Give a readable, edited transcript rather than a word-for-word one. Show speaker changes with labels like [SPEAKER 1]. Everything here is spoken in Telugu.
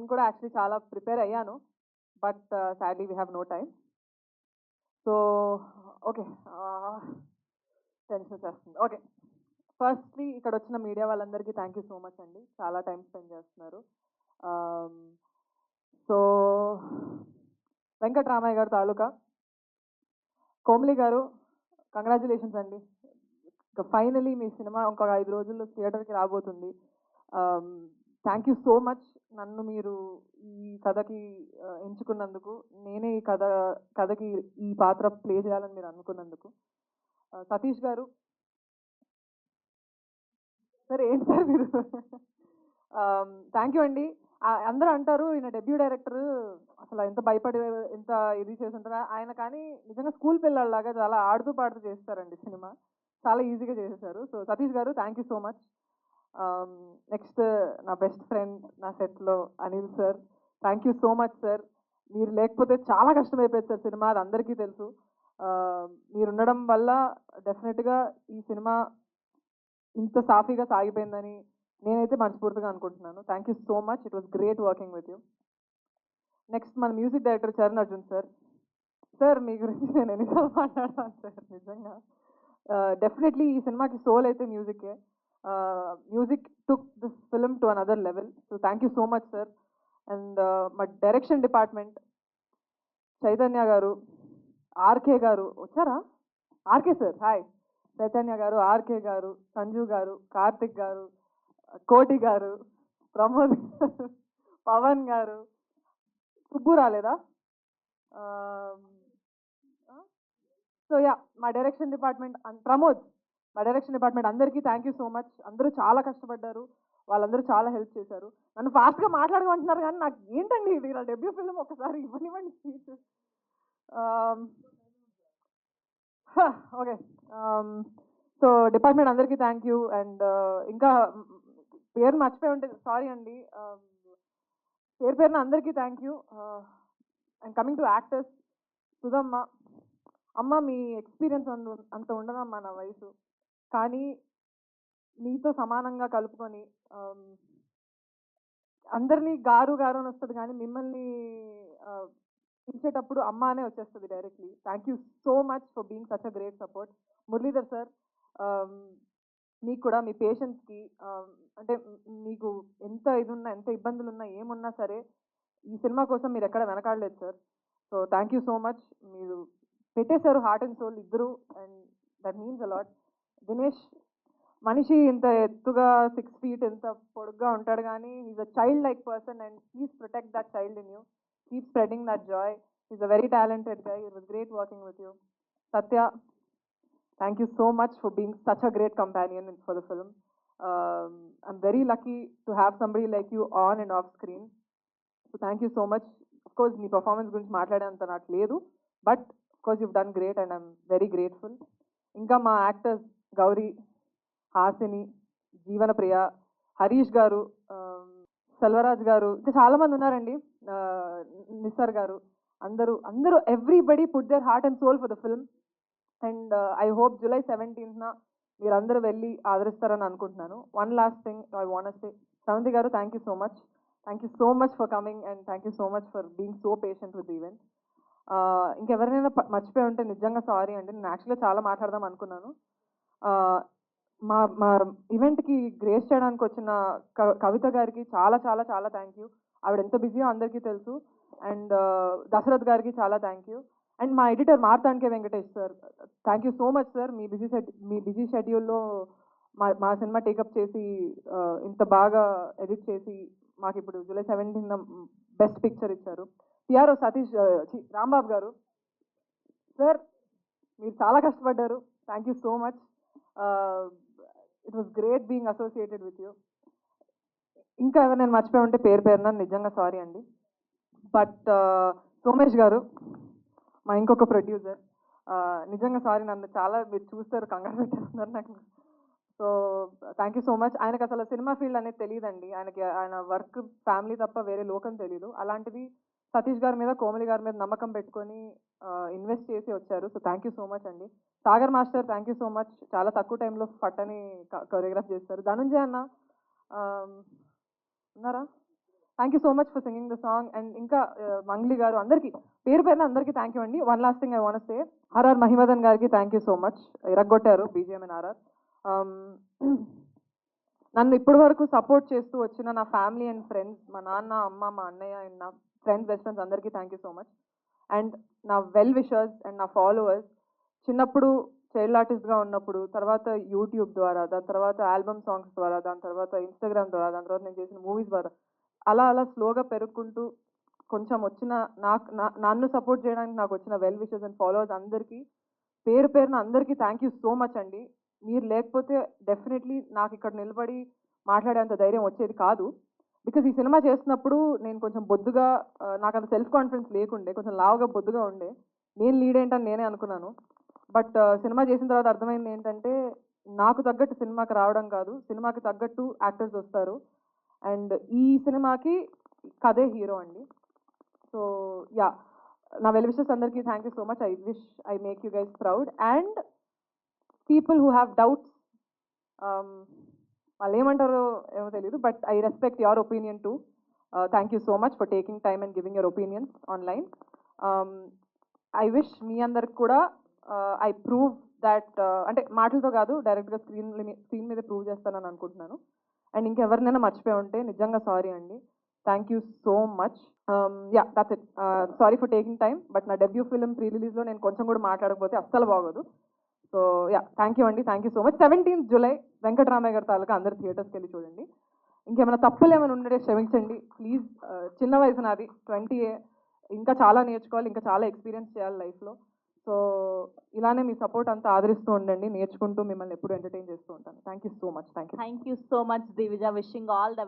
[SPEAKER 1] నేను కూడా యాక్చువల్లీ చాలా ప్రిపేర్ అయ్యాను, but sadly we have no time. So okay, tension వచ్చేస్తుంది. ఓకే, ఫస్ట్లీ ఇక్కడ వచ్చిన మీడియా వాళ్ళందరికీ థ్యాంక్ యూ సో మచ్ అండి, చాలా టైం స్పెండ్ చేస్తున్నారు. సో వెంకటరామయ్య గారు తాలూకా కోమలి గారు, కంగ్రాచులేషన్స్ అండి. ఫైనలీ మీ సినిమా ఇంకొక 5 రోజుల్లో థియేటర్కి రాబోతుంది. థ్యాంక్ యూ సో మచ్, నన్ను మీరు ఈ కథకి ఎంచుకున్నందుకు, నేనే ఈ కథకి ఈ పాత్ర ప్లే చేయాలని మీరు అనుకున్నందుకు. సతీష్ గారు, సరే ఏంటి సార్ మీరు, థ్యాంక్ యూ అండి. అందరూ అంటారు ఈయన డెబ్యూ డైరెక్టర్, అసలు ఎంత భయపడి ఎంత ఇది చేసి ఉంటారా ఆయన, కానీ నిజంగా స్కూల్ పిల్లల్లాగా చాలా ఆడుతూ పాడుతూ చేస్తారండి సినిమా, చాలా ఈజీగా చేసేసారు. సో సతీష్ గారు thank you so much. Next నా బెస్ట్ ఫ్రెండ్ నా సెట్లో Anil sir, thank you so much sir. మీరు లేకపోతే చాలా కష్టమైపోయింది సార్ సినిమా, అది అందరికీ తెలుసు. మీరు ఉండడం వల్ల డెఫినెట్గా ఈ సినిమా ఇంత సాఫీగా సాగిపోయిందని నేనైతే మనస్ఫూర్తిగా అనుకుంటున్నాను. Thank you so much, it was great working with you. Next మన music director Charan Arjun sir. Sir మీ గురించి నేను ఎన్నిసార్లు మాట్లాడతాను సార్, నిజంగా డెఫినెట్లీ ఈ సినిమాకి సోల్ అయితే మ్యూజికే. Music took this film to another level. So thank you so much sir. And మా direction department Chaitanya garu, RK గారు వచ్చారా, RK sir hi, Chaitanya garu, RK గారు, సంజు గారు, కార్తిక్ గారు, కోటి గారు, ప్రమోద్ గారు, పవన్ గారు, సుబ్బు రాలేదా, సో యా మా డైరెక్షన్ డిపార్ట్మెంట్ ప్రమోద్, మా డైరెక్షన్ డిపార్ట్మెంట్ అందరికీ థ్యాంక్ యూ సో మచ్. అందరూ చాలా కష్టపడ్డారు, వాళ్ళందరూ చాలా హెల్ప్ చేశారు. నన్ను ఫాస్ట్గా మాట్లాడమంటున్నారు కానీ నాకు ఏంటండి ఇది, నా డెబ్యూ ఫిల్మ్ ఒకసారి ఇవ్వనివ్వండి స్పీచ్. ఓకే, సో డిపార్ట్మెంట్ అందరికీ థ్యాంక్ యూ. అండ్ ఇంకా పేరు మర్చిపోయి ఉంటే సారీ అండి. పేరున అందరికీ thank you. And coming to actors, Sudhamma అమ్మ, మీ ఎక్స్పీరియన్స్ అంత ఉండదమ్మా నా వయసు, కానీ మీతో సమానంగా కలుపుకొని అందరినీ గారు గారు అని వస్తుంది, కానీ మిమ్మల్ని పిలిచేటప్పుడు అమ్మ అనే వచ్చేస్తుంది directly. Thank you so much for being such a great support. Muralidhar sir, మీకు కూడా మీ పేషెన్స్కి, అంటే మీకు ఎంత ఇది ఉన్నా, ఎంత ఇబ్బందులు ఉన్నా, ఏమున్నా సరే ఈ సినిమా కోసం మీరు ఎక్కడ వెనకాడలేదు sir. So thank you so much. మీరు పెట్టేశారు హార్ట్ అండ్ సోల్ ఇద్దరు, and that means a lot. Dinesh, మనిషి ఇంత ఎత్తుగా 6 feet ఎంత పొడుగ్గా ఉంటాడు, కానీ is a child like person, and please protect that child in you, keep spreading that joy. Is a very talented guy, it was great working with you. Satya, thank you so much for being such a great companion for the film. I'm very lucky to have somebody like you on and off screen. So thank you so much. Of course, my performance guరించి మాట్లాడేంత నాకు లేదు, but of course you've done great and I'm very grateful. ఇంకా మా యాక్టర్స్ గౌరీ, హాసిని, జీవన ప్రియ, హరీష్ గారు, సెల్వరాజ్ గారు, ఇంకా చాలా మంది ఉన్నారండి, నిస్సార్ గారు, అందరూ everybody put their heart and soul for the film. And I hope July 17th మీరందరూ వెళ్ళి ఆదరిస్తారని అనుకుంటున్నాను. One last thing I want say, Sravanthi garu thank you so much for coming, and thank you so much for being so patient with event. ఇంకెవరినైనా మర్చిపోయి ఉంటే నిజంగా సారీ అండి, నేను యాక్చువల్గా చాలా మాట్లాడదాం అనుకున్నాను. మా మా ఈవెంట్కి గ్రేస్ చేయడానికి వచ్చిన కవిత గారికి చాలా చాలా చాలా థ్యాంక్ యూ. ఆవిడ ఎంత బిజీయో అందరికీ తెలుసు. అండ్ దశరథ్ గారికి చాలా థ్యాంక్ యూ. అండ్ మా ఎడిటర్ మార్తాండ్కే Venkatesh sir, thank you so much sir. మీ బిజీ షెడ్యూల్లో మా సినిమా టేకప్ చేసి ఇంత బాగా ఎడిట్ చేసి మాకు ఇప్పుడు July 17th బెస్ట్ పిక్చర్ ఇచ్చారు. పిఆర్ఓ సతీష్, రాంబాబు గారు సార్, మీరు చాలా కష్టపడ్డారు, thank you so much. It was great being associated with you. ఇంకా ఎవరు మర్చిపోయి ఉంటే పేరున నిజంగా సారీ అండి. బట్ సోమేష్ గారు, మా ఇంకొక ప్రొడ్యూసర్, నిజంగా సారీ, నన్ను చాలా మీరు చూస్తారు కంగారు పెట్టేస్తున్నారు నాకు. So thank you so much. ఆయనకు అసలు సినిమా ఫీల్డ్ అనేది తెలియదండి, ఆయన వర్క్ ఫ్యామిలీ తప్ప వేరే లోకం తెలీదు. అలాంటిది సతీష్ గారి మీద, కోమలి గారి మీద నమ్మకం పెట్టుకొని ఇన్వెస్ట్ చేసి వచ్చారు. So thank you so much అండి. Sagar master thank you so much, చాలా తక్కువ టైంలో పట్టని కొరియోగ్రాఫ్ చేస్తారు. ధనుంజయ్ అన్న ఉన్నారా, thank you so much for singing the song. And ఇంకా మంగ్లీ గారు అందరికీ పేరు పేరున అందరికీ థ్యాంక్ యూ అండి. One last thing I want say, RR Mahimadan గారికి థ్యాంక్ యూ సో మచ్. ఇరగొట్టారు బీజిఎం అండ్ ఆర్ఆర్. నన్ను ఇప్పటి వరకు సపోర్ట్ చేస్తూ వచ్చిన నా ఫ్యామిలీ అండ్ ఫ్రెండ్స్, మా నాన్న, అమ్మ, మా అన్నయ్య అండ్ నా ఫ్రెండ్స్, బెస్ట్ ఫ్రెండ్స్ అందరికీ thank you so much. And నా వెల్ విషర్స్ అండ్ నా ఫాలోవర్స్, చిన్నప్పుడు చైల్డ్ ఆర్టిస్ట్గా ఉన్నప్పుడు, తర్వాత యూట్యూబ్ ద్వారా, దాని తర్వాత ఆల్బమ్ సాంగ్స్ ద్వారా, దాని తర్వాత ఇన్స్టాగ్రామ్ ద్వారా, దాని తర్వాత నేను చేసిన మూవీస్ ద్వారా, అలా అలా స్లోగా పెరుగుకుంటూ కొంచెం వచ్చిన నన్ను సపోర్ట్ చేయడానికి నాకు వచ్చిన వెల్ విషర్స్ అండ్ ఫాలోవర్స్ అందరికీ పేరు పేరున అందరికీ థ్యాంక్ యూ సో మచ్ అండి. మీరు లేకపోతే డెఫినెట్లీ నాకు ఇక్కడ నిలబడి మాట్లాడేంత ధైర్యం వచ్చేది కాదు. బికాజ్ ఈ సినిమా చేస్తున్నప్పుడు నేను కొంచెం బొద్దుగా, నాకు అంత సెల్ఫ్ కాన్ఫిడెన్స్ లేకుండే, కొంచెం లావుగా బొద్దుగా ఉండే, నేను లీడ్ ఏంటని నేనే అనుకున్నాను. బట్ సినిమా చేసిన తర్వాత అర్థమైంది ఏంటంటే, నాకు తగ్గట్టు సినిమాకి రావడం కాదు, సినిమాకి తగ్గట్టు యాక్టర్స్ వస్తారు. అండ్ ఈ సినిమాకి కథే హీరో అండి. సో యా, నా వెల్ విషెస్ అందరికీ thank you so much. I wish I make you guys proud. And people who have doubts, వాళ్ళు ఏమంటారో ఏమో తెలియదు, but I respect your opinion too. Thank you so much for taking time and giving your opinions online. I wish మీ అందరికి కూడా ఐ ప్రూవ్ దాట్, అంటే మాటలతో కాదు, డైరెక్ట్గా స్క్రీన్ మీద ప్రూవ్ చేస్తానని అనుకుంటున్నాను. అండ్ ఇంకెవరినైనా మర్చిపోయి ఉంటే నిజంగా సారీ అండి. Thank you so much. Ya, that's it. Sorry for taking time. But నా డెబ్యూ ఫిల్మ్ ప్రీ రిలీజ్లో నేను కొంచెం కూడా మాట్లాడకపోతే అస్సలు బాగోదు. సో యా, థ్యాంక్ యూ అండి. Thank you so much. 17th July Venkataramayya గారి తాలూకా అందరు థియేటర్స్కి వెళ్ళి చూడండి. ఇంకేమైనా తప్పులు ఏమైనా ఉండే క్షమించండి ప్లీజ్. చిన్న వయసు నాది 20. ఇంకా చాలా నేర్చుకోవాలి, ఇంకా చాలా ఎక్స్పీరియన్స్ చేయాలి లైఫ్లో. సో ఇలానే మీ సపోర్ట్ అంతా ఆదరిస్తూ ఉండండి, నేర్చుకుంటూ మిమ్మల్ని ఎప్పుడు ఎంటర్టైన్ చేస్తూ ఉంటాను. Thank you so much. Thank you
[SPEAKER 2] so much Divija. Wishing all the